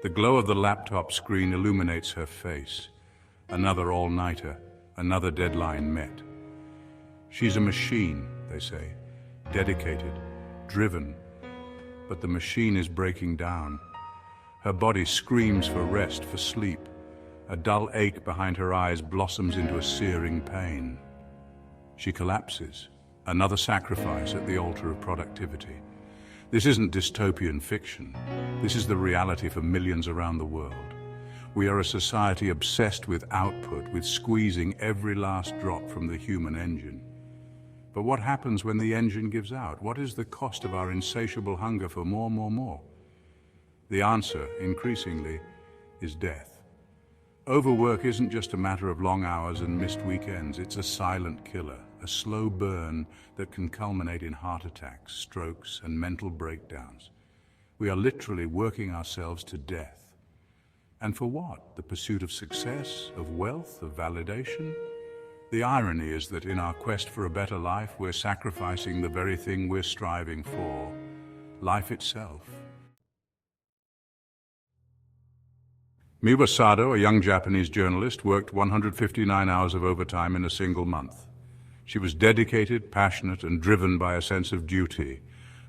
The glow of the laptop screen illuminates her face. Another all-nighter, another deadline met. She's a machine, they say, dedicated, driven, but the machine is breaking down. Her body screams for rest, for sleep. A dull ache behind her eyes blossoms into a searing pain. She collapses, another sacrifice at the altar of productivity. This isn't dystopian fiction. This is the reality for millions around the world. We are a society obsessed with output, with squeezing every last drop from the human engine. But what happens when the engine gives out? What is the cost of our insatiable hunger for more, more, more? The answer, increasingly, is death. Overwork isn't just a matter of long hours and missed weekends. It's a silent killer, a slow burn that can culminate in heart attacks, strokes, and mental breakdowns. We are literally working ourselves to death. And for what? The pursuit of success, of wealth, of validation? The irony is that in our quest for a better life, we're sacrificing the very thing we're striving for, life itself. Miwa Sado, a young Japanese journalist, worked 159 hours of overtime in a single month. She was dedicated, passionate, and driven by a sense of duty.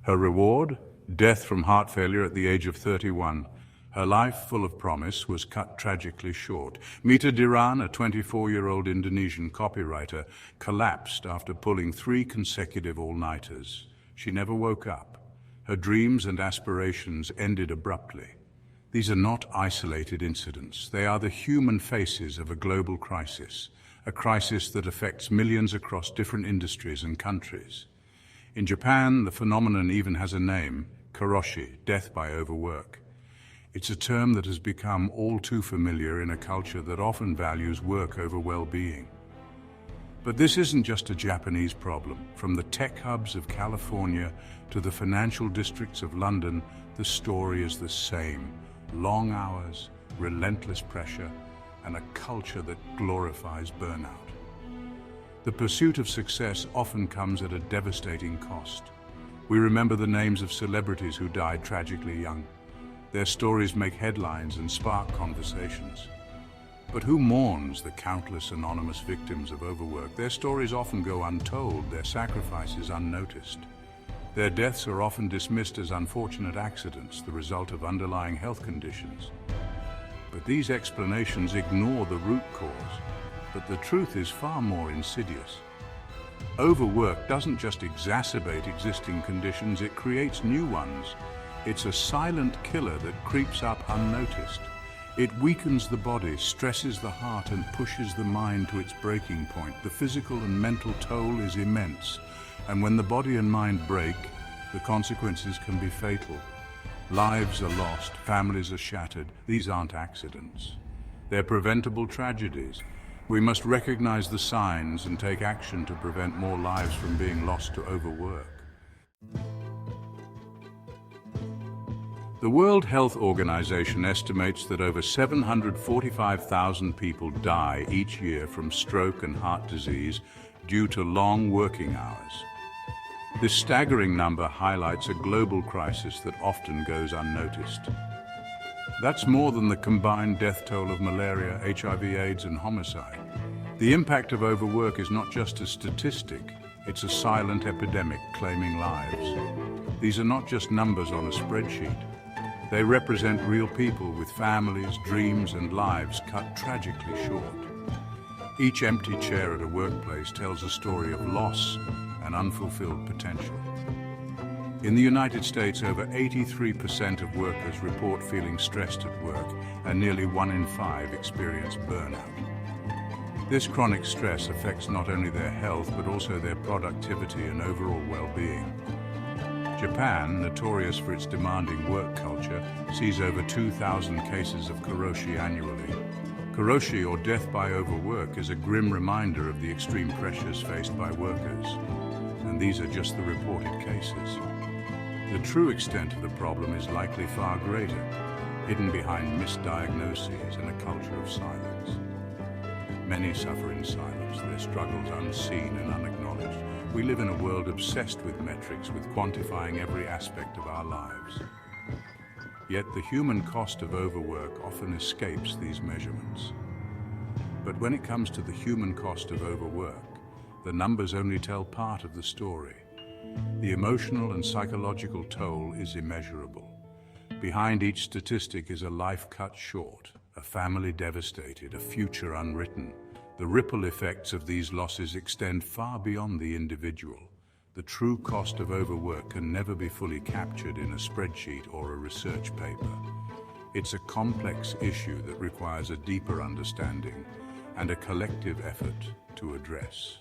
Her reward? Death from heart failure at the age of 31. Her life, full of promise, was cut tragically short. Mita Diran, a 24-year-old Indonesian copywriter, collapsed after pulling 3 consecutive all-nighters. She never woke up. Her dreams and aspirations ended abruptly. These are not isolated incidents. They are the human faces of a global crisis, a crisis that affects millions across different industries and countries. In Japan, the phenomenon even has a name, karoshi, death by overwork. It's a term that has become all too familiar in a culture that often values work over well-being. But this isn't just a Japanese problem. From the tech hubs of California to the financial districts of London, the story is the same. Long hours, relentless pressure, and a culture that glorifies burnout. The pursuit of success often comes at a devastating cost. We remember the names of celebrities who died tragically young. Their stories make headlines and spark conversations. But who mourns the countless anonymous victims of overwork? Their stories often go untold, their sacrifices unnoticed. Their deaths are often dismissed as unfortunate accidents, the result of underlying health conditions. But these explanations ignore the root cause. But the truth is far more insidious. Overwork doesn't just exacerbate existing conditions, it creates new ones. It's a silent killer that creeps up unnoticed. It weakens the body, stresses the heart, and pushes the mind to its breaking point. The physical and mental toll is immense, and when the body and mind break, the consequences can be fatal. Lives are lost, families are shattered. These aren't accidents. They're preventable tragedies. We must recognize the signs and take action to prevent more lives from being lost to overwork. The World Health Organization estimates that over 745,000 people die each year from stroke and heart disease due to long working hours. This staggering number highlights a global crisis that often goes unnoticed. That's more than the combined death toll of malaria, HIV/AIDS, and homicide. The impact of overwork is not just a statistic, it's a silent epidemic claiming lives. These are not just numbers on a spreadsheet. They represent real people with families, dreams, and lives cut tragically short. Each empty chair at a workplace tells a story of loss and unfulfilled potential. In the United States, over 83% of workers report feeling stressed at work, and nearly 1 in 5 experience burnout. This chronic stress affects not only their health, but also their productivity and overall well-being. Japan, notorious for its demanding work culture, sees over 2,000 cases of karoshi annually. Karoshi, or death by overwork, is a grim reminder of the extreme pressures faced by workers. And these are just the reported cases. The true extent of the problem is likely far greater, hidden behind misdiagnoses and a culture of silence. Many suffer in silence, their struggles unseen and unacknowledged. We live in a world obsessed with metrics, with quantifying every aspect of our lives. Yet the human cost of overwork often escapes these measurements. But when it comes to the human cost of overwork, the numbers only tell part of the story. The emotional and psychological toll is immeasurable. Behind each statistic is a life cut short, a family devastated, a future unwritten. The ripple effects of these losses extend far beyond the individual. The true cost of overwork can never be fully captured in a spreadsheet or a research paper. It's a complex issue that requires a deeper understanding and a collective effort to address.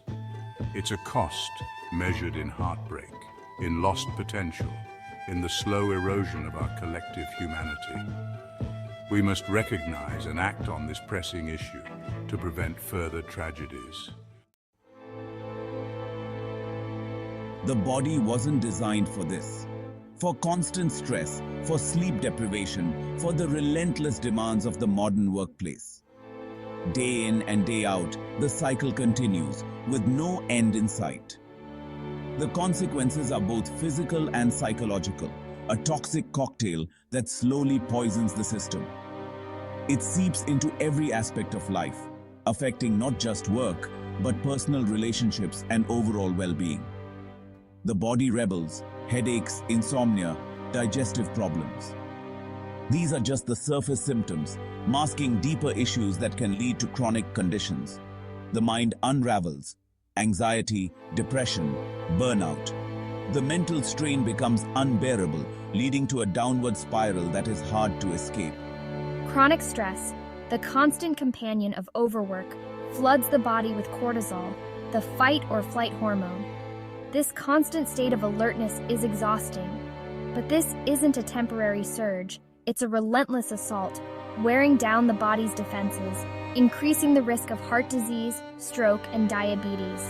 It's a cost measured in heartbreak, in lost potential, in the slow erosion of our collective humanity. We must recognize and act on this pressing issue to prevent further tragedies. The body wasn't designed for this. For constant stress, for sleep deprivation, for the relentless demands of the modern workplace. Day in and day out, the cycle continues, with no end in sight. The consequences are both physical and psychological, a toxic cocktail that slowly poisons the system. It seeps into every aspect of life, affecting not just work, but personal relationships and overall well-being. The body rebels, headaches, insomnia, digestive problems. These are just the surface symptoms, masking deeper issues that can lead to chronic conditions. The mind unravels, anxiety, depression, burnout. The mental strain becomes unbearable, leading to a downward spiral that is hard to escape. Chronic stress, the constant companion of overwork, floods the body with cortisol, the fight or flight hormone. This constant state of alertness is exhausting. But this isn't a temporary surge, it's a relentless assault, wearing down the body's defenses, increasing the risk of heart disease, stroke, and diabetes.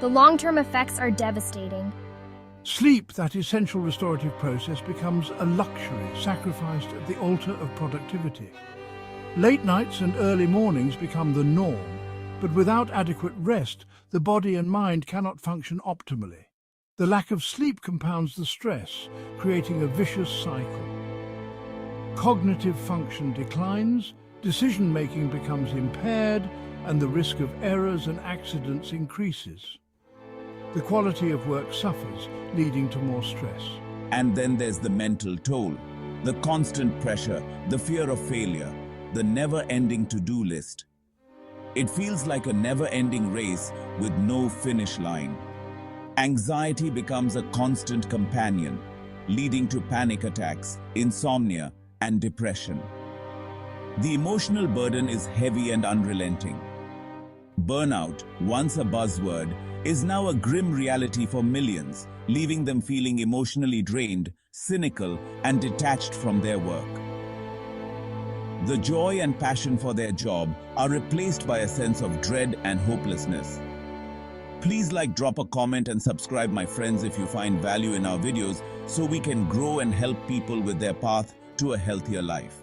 The long-term effects are devastating. Sleep, that essential restorative process, becomes a luxury sacrificed at the altar of productivity. Late nights and early mornings become the norm, but without adequate rest, the body and mind cannot function optimally. The lack of sleep compounds the stress, creating a vicious cycle. Cognitive function declines, decision-making becomes impaired, and the risk of errors and accidents increases. The quality of work suffers, leading to more stress. And then there's the mental toll, the constant pressure, the fear of failure, the never-ending to-do list. It feels like a never-ending race with no finish line. Anxiety becomes a constant companion, leading to panic attacks, insomnia, and depression. The emotional burden is heavy and unrelenting. Burnout, once a buzzword, is now a grim reality for millions, leaving them feeling emotionally drained, cynical, and detached from their work. The joy and passion for their job are replaced by a sense of dread and hopelessness. Please drop a comment and subscribe, my friends, if you find value in our videos, so we can grow and help people with their path to a healthier life.